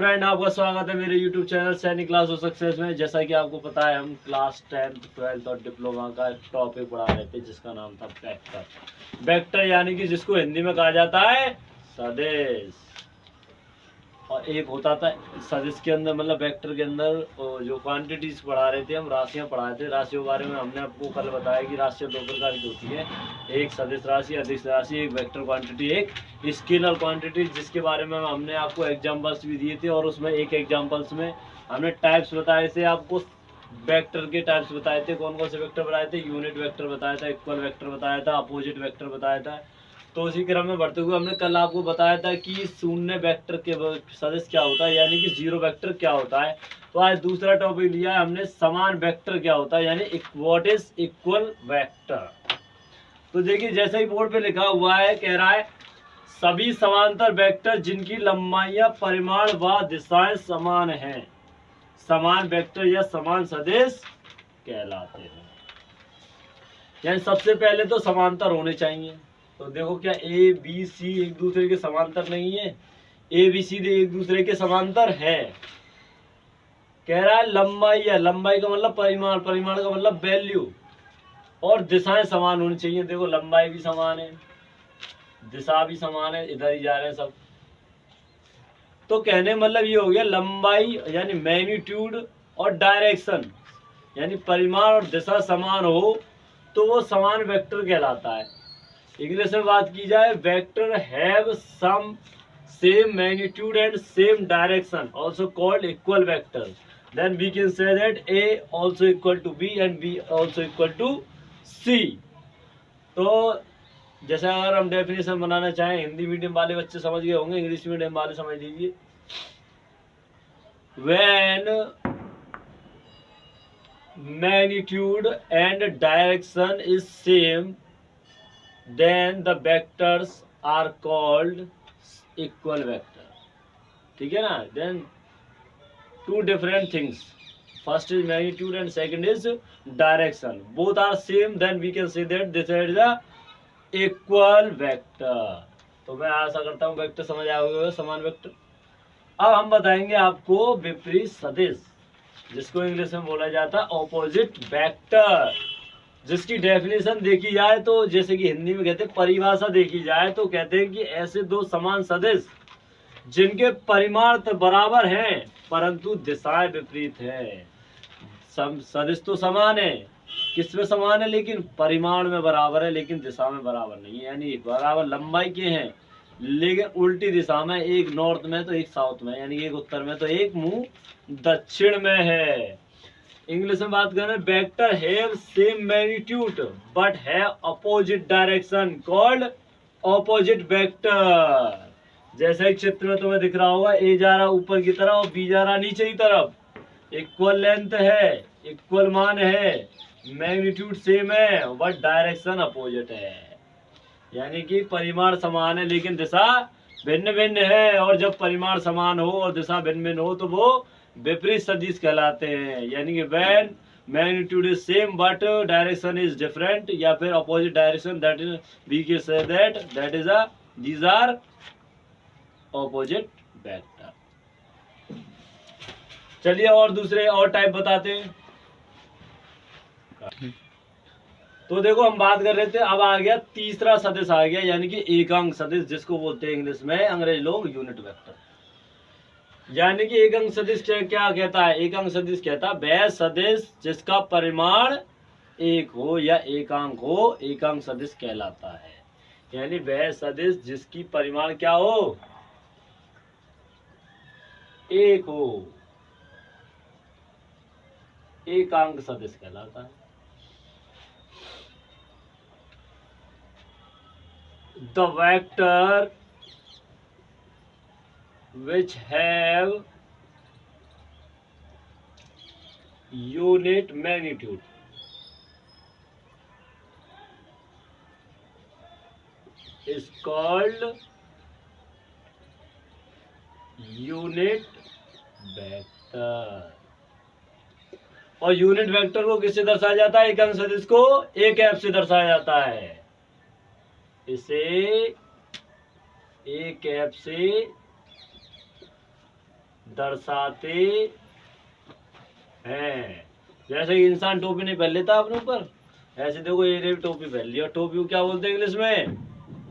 Friend, आपका स्वागत है मेरे YouTube चैनल सैनिक क्लास ऑफ सक्सेस में। जैसा कि आपको पता है, हम क्लास 10th 12th और डिप्लोमा का टॉपिक पढ़ा रहे थे जिसका नाम था वेक्टर। वेक्टर यानी कि जिसको हिंदी में कहा जाता है सदिश। और एक होता था सदिश के अंदर, मतलब वेक्टर के अंदर जो क्वांटिटीज पढ़ा रहे थे, हम राशियां पढ़ाए थे। राशियों के बारे में हमने आपको कल बताया कि राशियां दो प्रकार की होती है, एक सदिश राशि, अदिश राशि, एक वेक्टर क्वांटिटी, एक स्केलर क्वांटिटी, जिसके बारे में हमने आपको एग्जांपल्स भी दिए थे। और उसमें एक एग्जांपल्स में हमने टाइप्स बताए थे आपको। वेक्टर के टाइप्स बताए थे, कौन कौन से वेक्टर बताए थे। यूनिट वेक्टर बताया था, इक्वल वेक्टर बताया था, अपोजिट वेक्टर बताया था। तो उसी क्रम में बढ़ते हुए हमने कल आपको बताया था कि शून्य वेक्टर के सदिश क्या होता है, यानी कि जीरो वेक्टर क्या होता है। तो आज दूसरा टॉपिक लिया है हमने, समान वेक्टर क्या होता है, यानी व्हाट इज इक्वल वेक्टर। तो देखिए, जैसे ही बोर्ड पे लिखा हुआ है, कह रहा है सभी समांतर वेक्टर जिनकी लंबाइयां, परिमाण व दिशाएं समान हैं समान वेक्टर या समान सदिश कहलाते हैं। यानी सबसे पहले तो समांतर होने चाहिए। तो देखो, क्या ए बी सी एक दूसरे के समांतर नहीं है? ए बी सी एक दूसरे के समांतर है। कह रहा है लंबाई है, लंबाई का मतलब परिमाण, परिमाण का मतलब वैल्यू, और दिशाएं समान होनी चाहिए। देखो, लंबाई भी समान है, दिशा भी समान है, इधर ही जा रहे हैं सब। तो कहने मतलब ये हो गया, लंबाई यानी मैग्नीट्यूड और डायरेक्शन यानी परिमाण और दिशा समान हो तो वो समान वेक्टर कहलाता है। इंग्लिश में बात की जाए, vector have some same magnitude and same direction also called equal vector. Then we can say that A also equal to B and B also equal to C. तो जैसे अगर हम डेफिनेशन बनाना चाहें, हिंदी मीडियम वाले बच्चे समझ गए होंगे, इंग्लिश मीडियम वाले समझ लीजिए। When magnitude and direction is same, then the vectors are called equal vector। ठीक है ना? Then two different things, first is magnitude and second is direction, both are same, then we can say that this is the equal vector। तो मैं आशा करता हूँ vector समझ आया होगा, समान वेक्टर। अब हम बताएंगे आपको विपरीत सदिश, जिसको इंग्लिश में बोला जाता है ऑपोजिट वेक्टर। जिसकी डेफिनेशन देखी जाए तो, जैसे कि हिंदी में कहते हैं, परिभाषा देखी जाए तो कहते हैं कि ऐसे दो समान सदिश जिनके परिमाण तो बराबर हैं परंतु दिशाएं विपरीत हैं। सदिश तो समान है, किसमें समान है, लेकिन परिमाण में बराबर है लेकिन दिशा में बराबर नहीं है। यानी बराबर लंबाई के हैं लेकिन उल्टी दिशा में, एक नॉर्थ में तो एक साउथ में, यानी एक उत्तर में तो एक मुंह दक्षिण में है। इंग्लिश में बात करें, vector have same magnitude but have opposite direction called opposite vector. जैसे एक चित्र में तुम्हें दिख रहा होगा, ए जा रहा ऊपर की तरफ और बी जा रहा नीचे की तरफ। इक्वल लेंथ है, इक्वल मान है, मैग्नीट्यूड सेम है बट डायरेक्शन अपोजिट है। यानी कि परिमाण समान है लेकिन दिशा भिन्न भिन्न है। और जब परिमाण समान हो और दिशा भिन्न भिन्न हो तो वो विपरीत सदिश कहलाते हैं। यानी कि when magnitude is same but direction is different, या फिर opposite direction, that is we can say that is a these are opposite vector. चलिए और दूसरे और टाइप बताते हैं। तो देखो, हम बात कर रहे थे, अब आ गया तीसरा सदिश आ गया, यानी कि एकांक सदिश, जिसको बोलते हैं इंग्लिश में अंग्रेज लोग यूनिट वेक्टर। यानी कि एक अंक सदिश क्या कहता है? एक अंक सदिश कहता है वह सदिश जिसका परिमाण एक हो या एकांक हो, एकांक सदिश कहलाता है। यानी वह सदिश जिसकी परिमाण क्या हो, एक हो, एकांक सदिश कहलाता है। The vector which have unit magnitude is called unit vector। और यूनिट वेक्टर को किससे दर्शाया जाता है? एक अंक सदिश को एक ऐप से दर्शाया जाता है। इसे एक ऐप से दर्शाते हैं। जैसे कि इंसान टोपी नहीं पहन लेता अपने ऊपर, ऐसे देखो ये ने भी टोपी पहन लिया। टोपी को क्या बोलते हैं इंग्लिश में?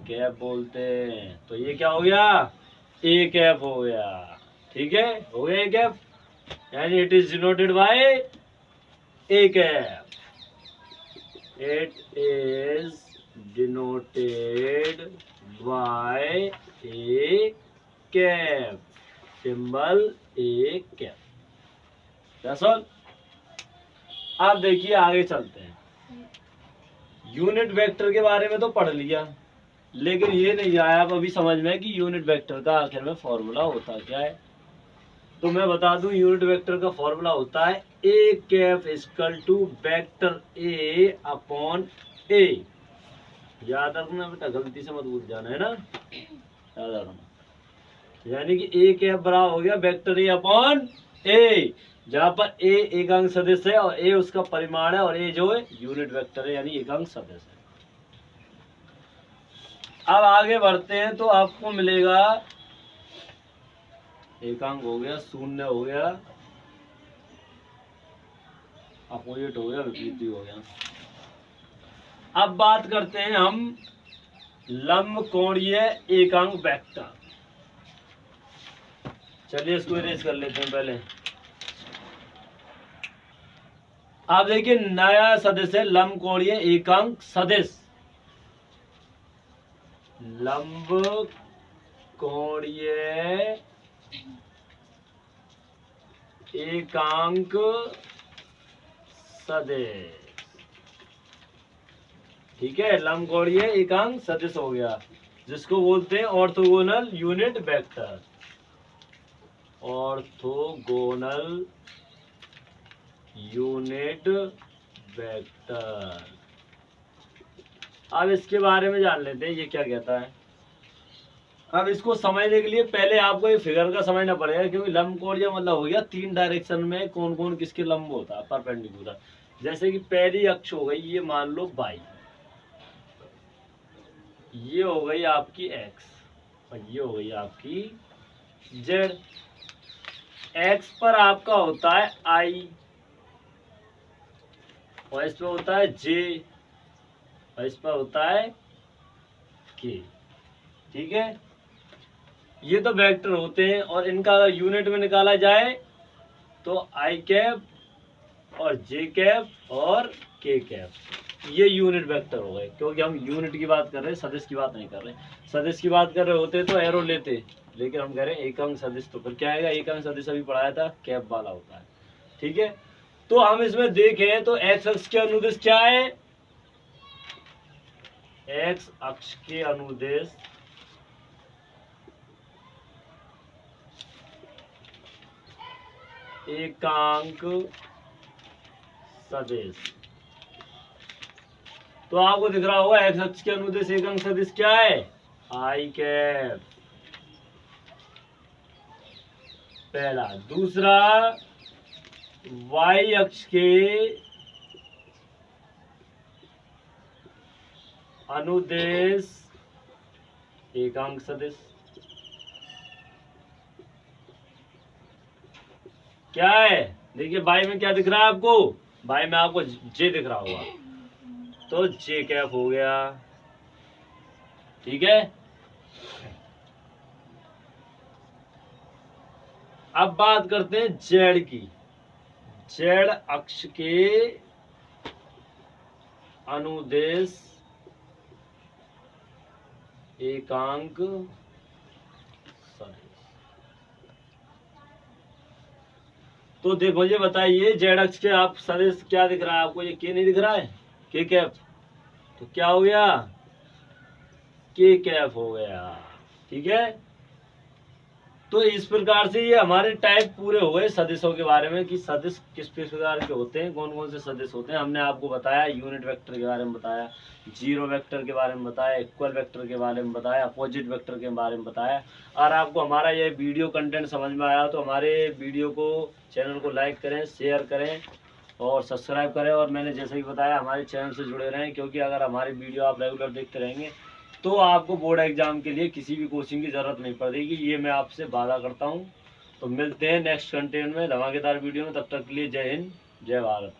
कैप बोलते हैं। तो ये क्या हो गया? ए कैप हो गया। ठीक है, हो गया ए कैप, यानी it is denoted by A cap. It is denoted by A cap, symbol A cap. That's all. अब देखिए आगे चलते हैं। यूनिट वेक्टर के बारे में तो पढ़ लिया, लेकिन ये नहीं आया अब अभी समझ में कि यूनिट वेक्टर का आखिर में फॉर्मूला होता क्या है। तो मैं बता दूं, यूनिट वेक्टर का फॉर्मूला होता है A cap equal to vector A upon A. याद रखना बेटा, गलती से मत भूल जाना, है ना, याद रखना। यानी कि ए कैप बराबर हो गया वेक्टर ए अपॉन ए, जहां पर ए एकांक सदिश है और ए उसका परिमाण है और ए जो है यूनिट वेक्टर है, यानी एकांक सदिश है। अब आगे बढ़ते हैं तो आपको मिलेगा, एकांक हो गया, शून्य हो गया, अपोजिट हो गया, विपरीत हो गया। अब बात करते हैं हम लंब कोणीय एकांक वेक्टर। चलिए इसको इरेज कर लेते हैं पहले। आप देखिए नया सदिश है लंब कोणीय एकांक सदिश। लंब कोणीय एकांक सदिश। ठीक है, लंब कोणीय एकांक सदिश हो गया, जिसको बोलते हैं orthogonal unit vector. Orthogonal unit vector. अब इसके बारे में जान लेते हैं ये क्या कहता है। अब इसको समझने के लिए पहले आपको ये फिगर का समझना पड़ेगा, क्योंकि लंब कोणीय मतलब हो गया 3 डायरेक्शन में कौन कौन किसके लंब होता है, परपेंडिकुलर। जैसे कि पहली अक्ष हो गई, ये मान लो बाई, ये हो गई आपकी एक्स और ये हो गई आपकी जेड। एक्स पर आपका होता है आई और इस पर होता है जे और इस पर होता है के। ठीक है, ये तो वेक्टर होते हैं और इनका अगर यूनिट में निकाला जाए तो आई कैप और जे कैप और के कैप, ये यूनिट वेक्टर हो गए। क्योंकि हम यूनिट की बात कर रहे हैं, सदिश की बात नहीं कर रहे। सदिश की बात कर रहे होते तो एरो लेते, लेकिन हम कह रहे हैं एकांक सदिश। तो फिर क्या आएगा? एकांक सदिश अभी पढ़ाया था, कैप वाला होता है। ठीक है, तो हम इसमें देखें तो एक्स अक्ष के अनुदिश क्या है? एक्स अक्ष के अनुदिश एकांक सदिश। तो आपको दिख रहा होगा एक्स अक्ष के अनुदिश एकांक सदिश क्या है? आई कैप, पहला। दूसरा, वाई अक्ष के अनुदेश एकांक सदिश क्या है? देखिए बाई में क्या दिख रहा है आपको? बाई में आपको जे दिख रहा होगा, तो जे कैप हो गया। ठीक है, अब बात करते हैं जेड की। जेड अक्ष के अनुदेश एकांक सदिश। तो देखो ये बताइए, जेड अक्ष के आप सदिश क्या दिख रहा है आपको? ये के नहीं दिख रहा है, के कैप। तो क्या हो गया? के कैप हो गया। ठीक है, तो इस प्रकार से ये हमारे टाइप पूरे हो गए सदिशों के बारे में, कि सदिश किस प्रकार के होते हैं, कौन कौन से सदिश होते हैं। हमने आपको बताया, यूनिट वेक्टर के बारे में बताया, जीरो वेक्टर के बारे में बताया, इक्वल वेक्टर के बारे में बताया, अपोजिट वेक्टर के बारे में बताया। और आपको हमारा ये वीडियो कंटेंट समझ में आया तो हमारे वीडियो को, चैनल को लाइक करें, शेयर करें और सब्सक्राइब करें। और मैंने जैसे ही बताया हमारे चैनल से जुड़े रहें, क्योंकि अगर हमारी वीडियो आप रेगुलर देखते रहेंगे तो आपको बोर्ड एग्जाम के लिए किसी भी कोचिंग की ज़रूरत नहीं पड़ेगी, ये मैं आपसे वादा करता हूँ। तो मिलते हैं नेक्स्ट कंटेंट में, धमाकेदार वीडियो में। तब तक के लिए जय हिंद, जय भारत।